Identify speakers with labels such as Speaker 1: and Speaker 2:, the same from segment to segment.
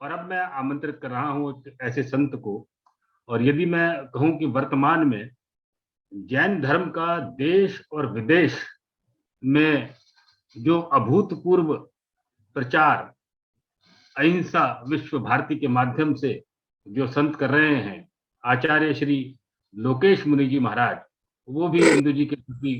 Speaker 1: और अब मैं आमंत्रित कर रहा हूँ एक ऐसे संत को। और यदि मैं कहूँ कि वर्तमान में जैन धर्म का देश और विदेश में जो अभूतपूर्व प्रचार अहिंसा विश्व भारती के माध्यम से जो संत कर रहे हैं, आचार्य श्री लोकेश मुनि जी महाराज, वो भी इंदु जी के प्रति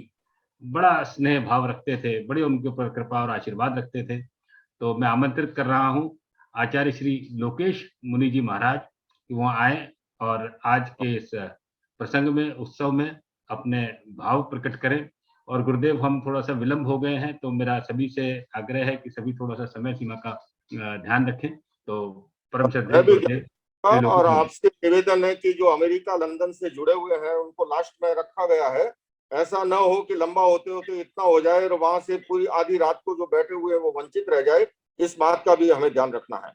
Speaker 1: बड़ा स्नेह भाव रखते थे, बड़े उनके ऊपर कृपा और आशीर्वाद रखते थे। तो मैं आमंत्रित कर रहा हूँ आचार्य श्री लोकेश मुनि जी महाराज कि वो आए और आज के इस प्रसंग में, उत्सव में अपने भाव प्रकट करें। और गुरुदेव, हम थोड़ा सा विलंब हो गए हैं, तो मेरा सभी से आग्रह है कि सभी थोड़ा सा समय सीमा का ध्यान रखें। तो परम श्रद्धेय गुरुदेव श्री लोकेश
Speaker 2: और
Speaker 1: मुनि।
Speaker 2: आपसे निवेदन है कि जो अमेरिका लंदन से जुड़े हुए हैं उनको लास्ट में रखा गया है। ऐसा न हो कि लंबा होते होते इतना हो जाए और वहां से पूरी आधी रात को जो बैठे हुए हैं वो वंचित रह जाए। इस बात का भी हमें ध्यान रखना है।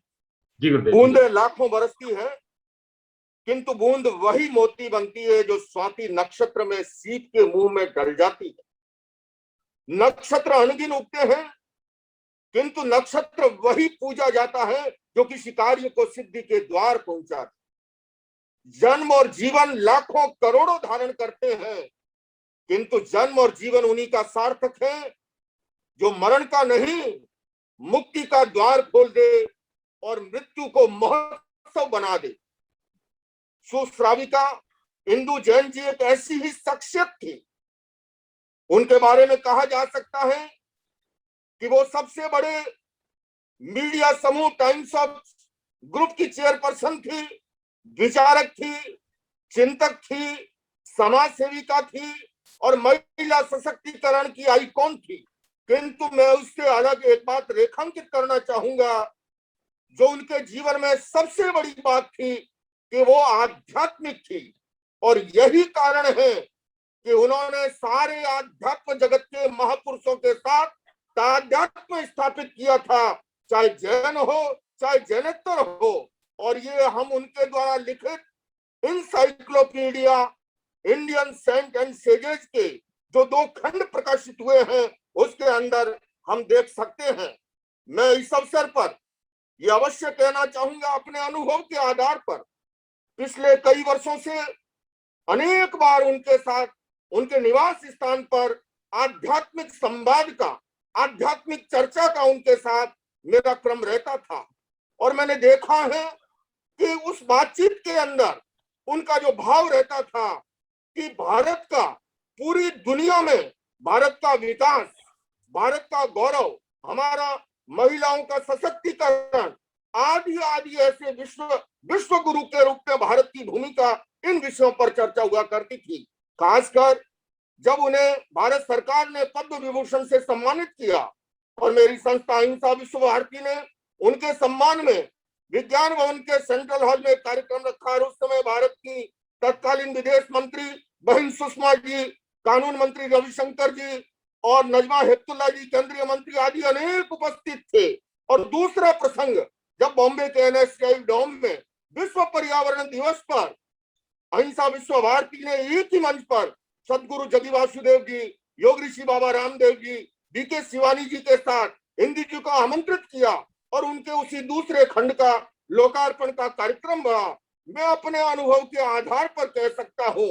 Speaker 1: जी गुरुदेव।
Speaker 2: बूंदें लाखों बरसती है, किंतु बूंद वही मोती बनती है जो स्वाति नक्षत्र में सीप के मुंह में डल जाती है। नक्षत्र अनगिन उगते हैं, किंतु नक्षत्र वही पूजा जाता है जो किसी कार्य को सिद्धि के द्वार पहुंचाता। जन्म और जीवन लाखों करोड़ों धारण करते हैं, किंतु जन्म और जीवन उन्हीं का सार्थक है जो मरण का नहीं, मुक्ति का द्वार खोल दे और मृत्यु को महोत्सव बना दे। सुश्राविका इंदु जैन जी एक ऐसी ही शख्सियत थी। उनके बारे में कहा जा सकता है कि वो सबसे बड़े मीडिया समूह टाइम्स ऑफ ग्रुप की चेयरपर्सन थी, विचारक थी, चिंतक थी, समाज सेविका थी और महिला सशक्तिकरण की आइकॉन थी। किंतु मैं उससे अलग एक बात रेखांकित करना चाहूंगा, जो उनके जीवन में सबसे बड़ी बात थी कि वो आध्यात्मिक थी। और यही कारण है कि उन्होंने सारे आध्यात्म जगत के महापुरुषों के साथ तादात्म्य स्थापित किया था, चाहे जैन हो चाहे जैनेतर हो। और ये हम उनके द्वारा लिखित encyclopedia Indian saint and sages के जो 2 खंड प्रकाशित हुए हैं उसके अंदर हम देख सकते हैं। मैं इस अवसर पर यह अवश्य कहना चाहूंगा, अपने अनुभव के आधार पर पिछले कई वर्षों से अनेक बार उनके साथ उनके निवास स्थान पर आध्यात्मिक संवाद का, आध्यात्मिक चर्चा का उनके साथ मेरा क्रम रहता था। और मैंने देखा है कि उस बातचीत के अंदर उनका जो भाव रहता था कि भारत का, पूरी दुनिया में भारत का विकास, भारत का गौरव, हमारा महिलाओं का सशक्तिकरण आदि आदि ऐसे विश्व गुरु के रूप में भारत की भूमिका, इन विषयों पर चर्चा हुआ करती थी। खासकर जब उन्हें भारत सरकार ने पद्म विभूषण से सम्मानित किया और मेरी संस्था अहिंसा विश्व भारती ने उनके सम्मान में विज्ञान भवन के सेंट्रल हॉल में कार्यक्रम रखा। और उस समय भारत की तत्कालीन विदेश मंत्री बहन सुषमा जी, कानून मंत्री रविशंकर जी और नजमा हेपतुल्ला जी केंद्रीय मंत्री आदि अनेक उपस्थित थे। और दूसरा प्रसंग, जब बॉम्बे के एनएसआई डोम में विश्व पर्यावरण दिवस पर अहिंसा विश्व भारती ने एक ही मंच पर सदगुरु जगी वासुदेव जी, योग ऋषि बाबा रामदेव जी, डीके शिवानी जी के साथ इंदु जी को आमंत्रित किया और उनके उसी दूसरे खंड का लोकार्पण का कार्यक्रम बना। मैं अपने अनुभव के आधार पर कह सकता हूं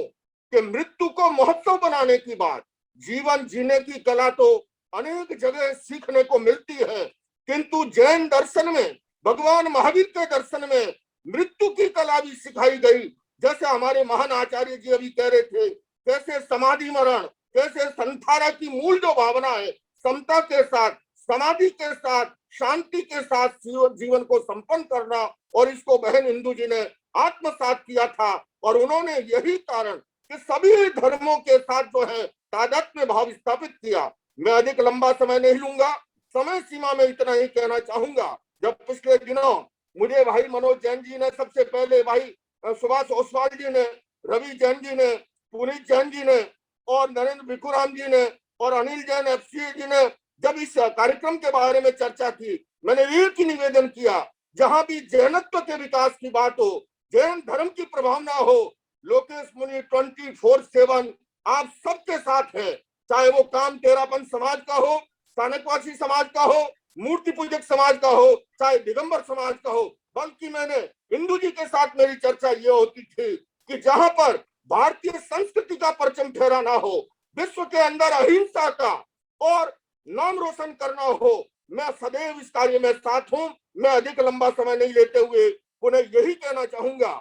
Speaker 2: कि मृत्यु को महोत्सव बनाने की बात, जीवन जीने की कला तो अनेक जगह सीखने को मिलती है, किंतु जैन दर्शन में, भगवान महावीर के दर्शन में मृत्यु की कला भी सिखाई गई। जैसे हमारे महान आचार्य जी अभी कह रहे थे, कैसे समाधि मरण, कैसे संथारा की मूल जो भावना है, समता के साथ, समाधि के साथ, शांति के साथ जीवन को संपन्न करना, और इसको बहन इंदु जी ने आत्मसात किया था। और उन्होंने यही कारण कि सभी धर्मों के साथ जो है तादात्म्य भाव स्थापित किया। मैं अधिक लंबा समय नहीं लूंगा, समय सीमा में इतना ही कहना चाहूंगा। जब पिछले दिनों मुझे भाई मनोज जैन जी ने, सबसे पहले भाई सुभाष ओसवाल जी ने, रवि जैन जी ने, पुनीत जैन जी ने और नरेंद्र भिखुराम जी ने और अनिल जैन एफसीए जी ने जब इस कार्यक्रम के बारे में चर्चा की, मैंने एक ही निवेदन किया, जहां भी जैनत्व के विकास की बात हो, जैन धर्म की प्रभावना हो, लोकेश मुनि 24/7 आप सबके साथ हैं। चाहे वो काम तेरापन समाज का हो, स्थानकवासी समाज का हो, मूर्ति पूजक समाज का हो, चाहे दिगंबर समाज का हो, बल्कि मैंने हिंदू जी के साथ मेरी चर्चा ये होती थी कि जहां पर भारतीय संस्कृति का परचम फहरा ना हो, विश्व के अंदर अहिंसा का और नाम रोशन करना हो, मैं सदैव इस कार्य में साथ हूं। मैं अधिक लंबा समय नहीं लेते हुए पुनः यही कहना चाहूंगा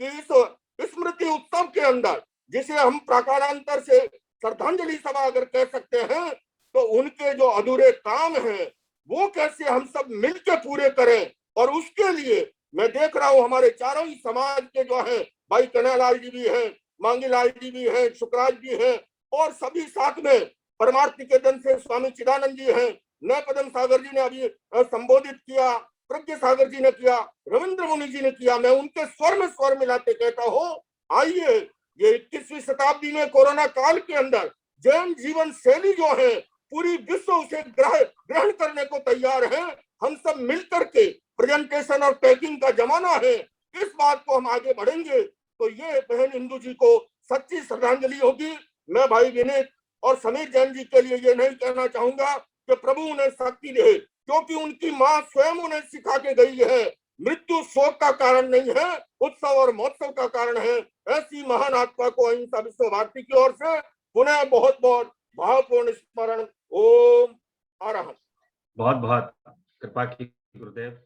Speaker 2: कि इस स्मृति उत्सव के अंदर, जिसे हम प्रकारांतर से श्रद्धांजलि सभा अगर कह सकते हैं, तो उनके जो अधूरे काम हैं वो कैसे हम सब मिलकर पूरे करें। और उसके लिए मैं देख रहा हूं हमारे चारों ही समाज के जो हैं, भाई कन्हैयालाल जी भी हैं, मांगीलाल जी भी हैं, शुक्राज जी हैं, और सभी साथ में परमार्थ निकेतन से स्वामी चिदानंद जी हैं, नय पदम सागर जी ने अभी संबोधित किया, प्रज्ञ सागर जी ने किया, रविंद्र मुनि जी ने किया। मैं उनके स्वर में स्वर मिलाते कहता हूं, आइए ये 21वीं शताब्दी में कोरोना काल के अंदर जैन जीवन शैली जो है पूरी विश्व उसे ग्रहण करने को तैयार है। हम सब मिलकर के प्रेजेंटेशन और पैकिंग का जमाना है, इस बात को हम आगे बढ़ेंगे तो ये बहन हिंदू जी को सच्ची श्रद्धांजलि होगी। मैं भाई विनीत और समीर जैन जी के लिए ये नहीं कहना चाहूंगा कि प्रभु उन्हें शक्ति दे, क्योंकि उनकी मां स्वयं उन्हें सिखा के गई है, मृत्यु शोक का कारण नहीं है, उत्सव और महोत्सव का कारण है। ऐसी महान आत्मा को अहिंसा विश्व भारती की ओर से पुनः बहुत बहुत भावपूर्ण स्मरण। ओम अरहत।
Speaker 1: बहुत बहुत कृपा की गुरुदेव।